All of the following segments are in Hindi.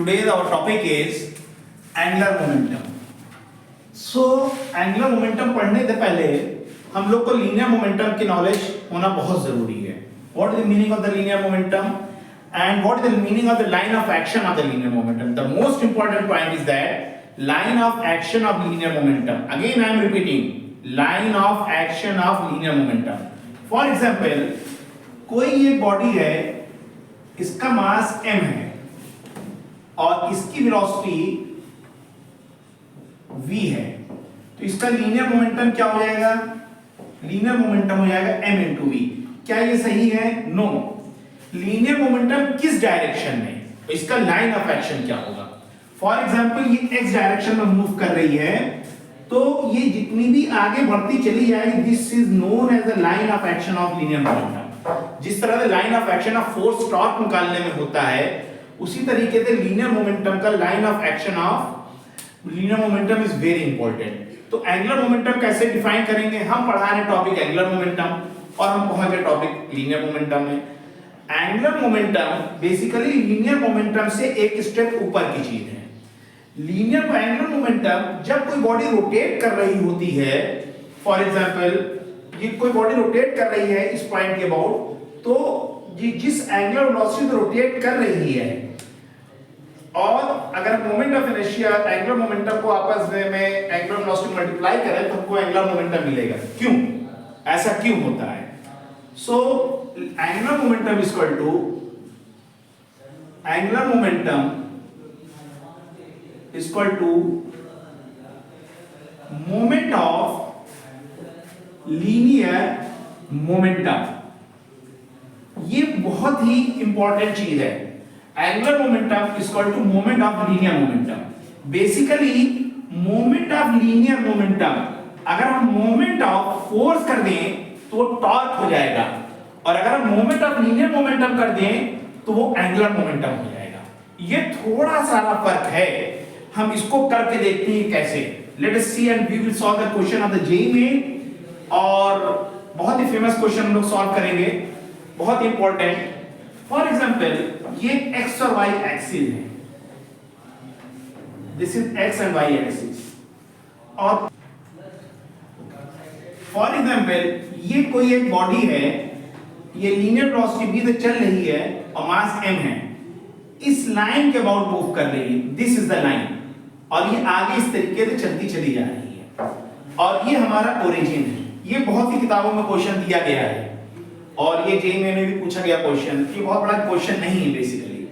Today our topic is angular momentum. So angular momentum पढ़ने से पहले हम लोग को linear momentum की knowledge होना बहुत जरूरी है. What is the meaning of the linear momentum and what is the meaning of the line of action of the linear momentum? The most important point is that line of action of linear momentum. Again I am repeating, line of action of linear momentum. For example, कोई एक बॉडी है, इसका मास m है और इसकी वेलोसिटी v है, तो इसका लीनियर मोमेंटम क्या हो जाएगा? लीनियर मोमेंटम हो जाएगा m इंटू वी. क्या ये सही है? नो. लीनियर मोमेंटम किस डायरेक्शन में, तो इसका लाइन ऑफ एक्शन क्या होगा? फॉर एग्जांपल ये x डायरेक्शन में मूव कर रही है, तो ये जितनी भी आगे बढ़ती चली जाएगी, this is known as the line of action of linear momentum. जिस तरह से line of action of force torque निकालने में होता है, उसी तरीके से लीनियर मोमेंटम का line of action of linear momentum is very important. तो एंगुलर मोमेंटम कैसे डिफाइन करेंगे? हम पढ़ा रहे टॉपिक एंगुलर मोमेंटम और हम पहुंच गए टॉपिक लीनियर मोमेंटम में. Angular momentum basically linear momentum से एक स्टेप ऊपर की चीज है. लीनियर एंगुलर मोमेंटम जब कोई बॉडी रोटेट कर रही होती है, फॉर एग्जांपल ये कोई बॉडी रोटेट कर रही है इस पॉइंट के अबाउट, तो जिस एंगुलर वेलोसिटी से रोटेट कर रही है, और अगर moment of inertia angular momentum को आपस में एंगुलर वेलोसिटी मल्टीप्लाई करें तो हमको एंगुलर मोमेंटम मिलेगा. क्यों ऐसा क्यों होता है? So angular momentum is equal to angular momentum is equal to moment of linear momentum. ये बहुत ही इंपॉर्टेंट चीज है. Angular momentum is equal to moment of linear momentum. Basically moment of linear momentum अगर हम मोमेंट ऑफ फोर्स कर दें तो वो टॉर्क हो जाएगा, और अगर हम मोमेंट ऑफ लीनियर मोमेंटम कर दें तो वो एंगुलर मोमेंटम हो जाएगा. ये थोड़ा सारा फर्क है. हम इसको करके देखते हैं कैसे. Let us see and we will solve the question of the JEE में, और बहुत ही फेमस क्वेश्चन हम लोग सॉल्व करेंगे, बहुत इंपॉर्टेंट. फॉर एग्जांपल ये x और y एक्सिस है, this is x and y axis, और फॉर एग्जांपल ये कोई एक बॉडी है, ये लीनियर वेलोसिटी v से चल रही है और मास m है, इस लाइन के अबाउट मूव कर रही है, दिस इज द लाइन, और ये आगे इस तरीके से चलती चली जा रही है, और ये हमारा ओरिजिन है. ये बहुत सी किताबों में क्वेश्चन दिया गया है, और ये जेईई में भी पूछा गया क्वेश्चन. ये बहुत बड़ा क्वेश्चन नहीं है बेसिकली.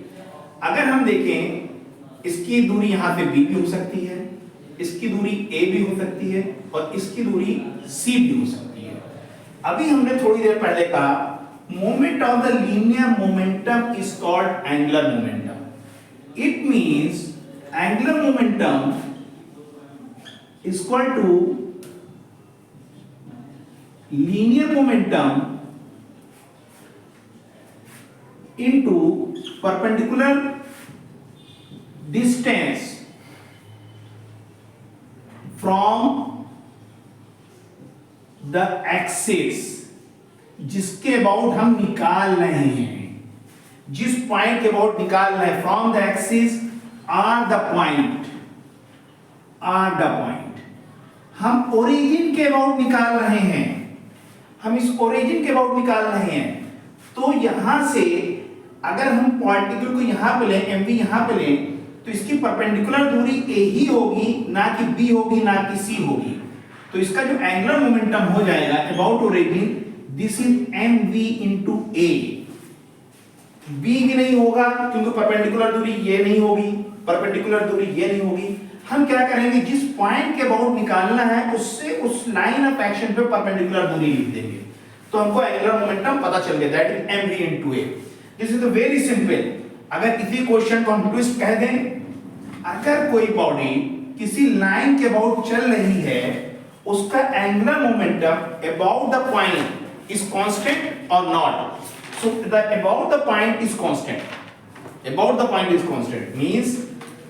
अगर हम देखें, इसकी दूरी यहां से b भी हो सकती है, इसकी दूरी a भी हो सकती है, और इसकी दूरी c भी हो सकती है. अभी हमने थोड़ी देर पहले कहा moment of the linear momentum is called angular momentum. It means angular momentum is equal to linear momentum into perpendicular distance from the axis जिसके अबाउट हम निकाल रहे हैं, जिस पॉइंट के अबाउट निकाल रहे हैं, from the axis or the point, or the point. हम ओरिजिन के अबाउट निकाल रहे हैं, हम इस ओरिजिन के अबाउट निकाल रहे हैं. तो यहां से अगर हम पार्टिकल को यहां पे लें, mv यहां पे लें, तो इसकी परपेंडिकुलर दूरी a ही होगी, ना कि b होगी, ना कि c होगी. तो इसका जो एंगुलर मोमेंटम हो जाएगा about origin, this is mv into a. b भी नहीं होगा क्योंकि परपेंडिकुलर दूरी ये नहीं होगी, परपेंडिकुलर दूरी ये नहीं होगी. हम क्या करेंगे, जिस पॉइंट के अबाउट निकालना है उससे उस लाइन ऑफ एक्शन पे परपेंडिकुलर दूरी लिख देंगे, तो हमको एंगुलर मोमेंटम पता चल गया, that is mv into a. This is very simple. अगर इसी क्वेश्चन को हम ट्विस्ट कह दें, अगर कोई बॉडी किसी लाइन के अबाउट चल रही है, उसका angular momentum about the point is constant और not. So the about the point is constant, about the point is constant means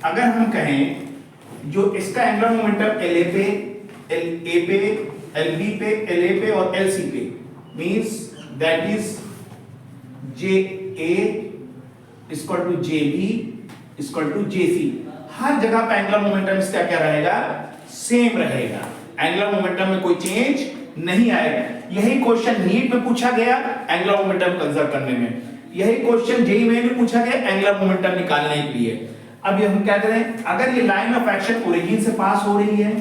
अगर हम कहें जो इसका एंगुलर मोमेंटम LA पे, LA पे, LB पे, LA पे और LC पे, means that is JA is equal to JB equal to J C. हर जगह पे एंगुलर मोमेंटम इसका क्या रहेगा, सेम रहेगा, एंगुलर मोमेंटम में कोई चेंज नहीं आएगा। यही क्वेश्चन नीट में पूछा गया एंगुलर मोमेंटम कंजर्व करने में, यही क्वेश्चन जेईई में भी पूछा गया एंगुलर मोमेंटम निकालने के लिए। अब ये हम क्या करें, अगर ये लाइन ऑफ एक्शन ओरिजिन से पास हो रही है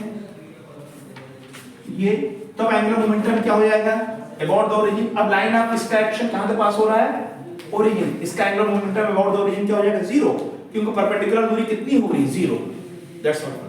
ये, तब एंगुलर मोमेंटम क्या हो जाएगा, अबाउट द ओरिजिन। अब लाइन ऑफ इसका एक्शन कहां से पास हो रहा है, ओरिजिन, इसका angular momentum about the origin क्या हो जाएगा, जीरो, क्योंकि परपेंडिकुलर दूरी कितनी हो रही है, जीरो। That's all.